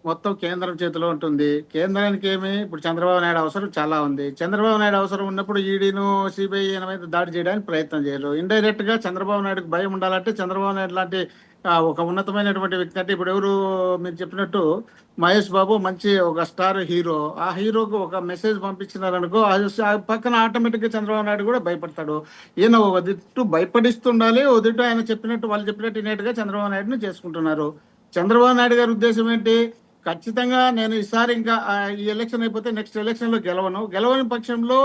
మొత్తం కేంద్రం చేతిలో ఉంటుంది. కేంద్రానికి ఏమి ఇప్పుడు చంద్రబాబు నాయుడు అవసరం చాలా ఉంది. చంద్రబాబు నాయుడు అవసరం ఉన్నప్పుడు ఈడీను సిబిఐ మీద దాడి చేయడానికి ప్రయత్నం చేయరు. ఇండైరెక్ట్ గా చంద్రబాబు నాయుడుకి భయం ఉండాలంటే చంద్రబాబు నాయుడు లాంటి ఒక ఉన్నతమైనటువంటి వ్యక్తి అంటే ఇప్పుడు ఎవరు మీరు చెప్పినట్టు మహేష్ బాబు మంచి ఒక స్టార్ హీరో. ఆ హీరోకు ఒక మెసేజ్ పంపించినారనుకో ఆ పక్కన ఆటోమేటిక్ గా చంద్రబాబు నాయుడు కూడా భయపడతాడు. ఈయన ఒక దిట్టు భయపడిస్తుండాలి, ఒక దిట్టు ఆయన చెప్పినట్టు వాళ్ళు చెప్పినట్టు ఇనేట్టుగా చంద్రబాబు నాయుడుని చేసుకుంటున్నారు. చంద్రబాబు నాయుడు గారి ఉద్దేశం ఏంటి? ఖచ్చితంగా నేను ఈసారి ఇంకా ఈ ఎలక్షన్ అయిపోతే నెక్స్ట్ ఎలక్షన్ లో గెలవని పక్షంలో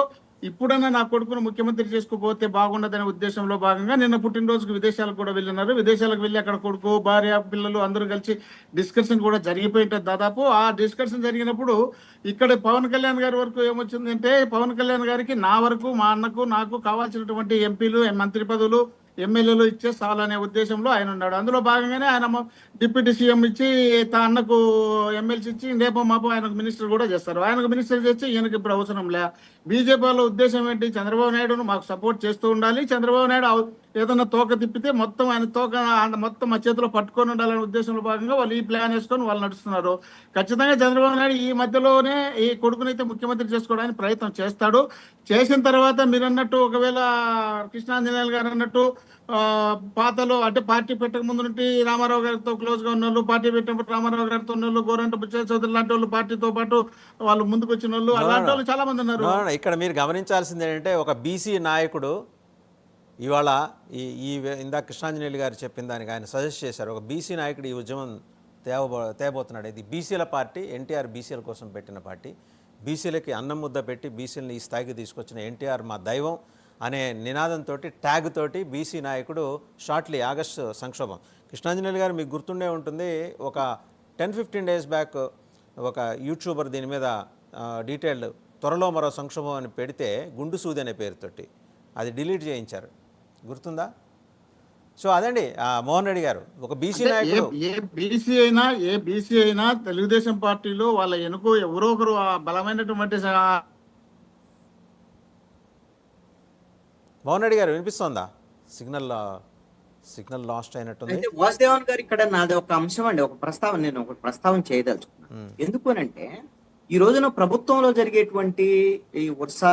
ఇప్పుడన్నా నా కొడుకును ముఖ్యమంత్రి చేసుకోపోతే బాగుండదనే ఉద్దేశంలో భాగంగా నిన్న పుట్టినరోజుకు విదేశాలకు కూడా వెళ్ళినారు. విదేశాలకు వెళ్ళి అక్కడ కొడుకు భార్య పిల్లలు అందరూ కలిసి డిస్కషన్ కూడా జరిగిపోయింటారు. దాదాపు ఆ డిస్కషన్ జరిగినప్పుడు ఇక్కడ పవన్ కళ్యాణ్ గారి వరకు ఏమొచ్చిందంటే పవన్ కళ్యాణ్ గారికి నా వరకు మా అన్నకు నాకు కావాల్సినటువంటి ఎంపీలు మంత్రి పదవులు ఎమ్మెల్యేలు ఇచ్చే చాలనే ఉద్దేశంలో ఆయన ఉన్నాడు. అందులో భాగంగానే ఆయన డిప్యూటీ సీఎం ఇచ్చి అన్నకు ఎమ్మెల్సీ ఇచ్చి రేపు మాపు ఆయనకు మినిస్టర్ కూడా చేస్తారు. ఆయనకు మినిస్టర్ చేసి ఈయనకి ఇప్పుడు అవసరం లే. బీజేపీ వాళ్ళ ఉద్దేశం ఏంటి? చంద్రబాబు నాయుడును మాకు సపోర్ట్ చేస్తూ ఉండాలి, చంద్రబాబు నాయుడు ఏదన్నా తోక తిప్పితే మొత్తం ఆయన తోక మొత్తం మా చేతిలో పట్టుకొని ఉండాలనే ఉద్దేశంలో భాగంగా వాళ్ళు ఈ ప్లాన్ వేసుకొని వాళ్ళు నడుస్తున్నారు. ఖచ్చితంగా చంద్రబాబు నాయుడు ఈ మధ్యలోనే ఈ కొడుకునైతే ముఖ్యమంత్రి చేసుకోవడానికి ప్రయత్నం చేస్తాడు. చేసిన తర్వాత మీరు అన్నట్టు ఒకవేళ కృష్ణాంజనేయులు గారు అన్నట్టు పాతలో అంటే పార్టీ పెట్టక ముందు నుండి రామారావు గారితో క్లోజ్ గా ఉన్న వాళ్ళు, పార్టీ పెట్టినప్పుడు రామారావు గారితో ఉన్న వాళ్ళు, గోరంట బుచ్చయ్య చౌదరి లాంటి వాళ్ళు పార్టీతో పాటు వాళ్ళు ముందుకు వచ్చిన వాళ్ళు అలాంటి వాళ్ళు చాలా మంది ఉన్నారు. ఇక్కడ మీరు గమనించాల్సింది ఏంటంటే ఒక బీసీ నాయకుడు ఇవాళ ఈ ఇందాక కృష్ణాంజనేయులు గారు చెప్పిన దానికి ఆయన సజెస్ట్ చేశారు. ఒక బీసీ నాయకుడు ఈ ఉద్యమం తేబోతున్నాడు. ఇది బీసీల పార్టీ, ఎన్టీఆర్ బీసీల కోసం పెట్టిన పార్టీ. బీసీలకి అన్నం ముద్ద పెట్టి బీసీలని ఈ స్థాయికి తీసుకొచ్చిన ఎన్టీఆర్ మా దైవం అనే నినాదంతో ట్యాగ్ తోటి బీసీ నాయకుడు షార్ట్లీ ఆగస్టు సంక్షోభం. కృష్ణాంజనేయులు గారు మీకు గుర్తుండే ఉంటుంది, ఒక 10-15 డేస్ బ్యాక్ ఒక యూట్యూబర్ దీని మీద డీటెయిల్డ్ త్వరలో మరో సంక్షోభం అని పెడితే గుండు సూది అనే పేరుతోటి అది డిలీట్ చేయించారు, గుర్తుందా? సో అదండి మోహన్ రెడ్డి గారు ఒక బీసీ నాయకుడు. ఏ బీసీ అయినా తెలుగుదేశం పార్టీలో వాళ్ళ ఎనుకో ఎవరో ఒకరు బలమైనటువంటి మోహన్ రెడ్డి గారు వినిపిస్తోందా? సిగ్నల్ లాస్ట్ అయినట్టుంది. వాసుదేవన్ గారు ఇక్కడ నాది ఒక అంశం అండి, నేను ఒక ప్రస్తావన చేయదలుచుకున్నాను. ఎందుకు అంటే ఈ రోజున ప్రభుత్వంలో జరిగేటువంటి ఈ వరుస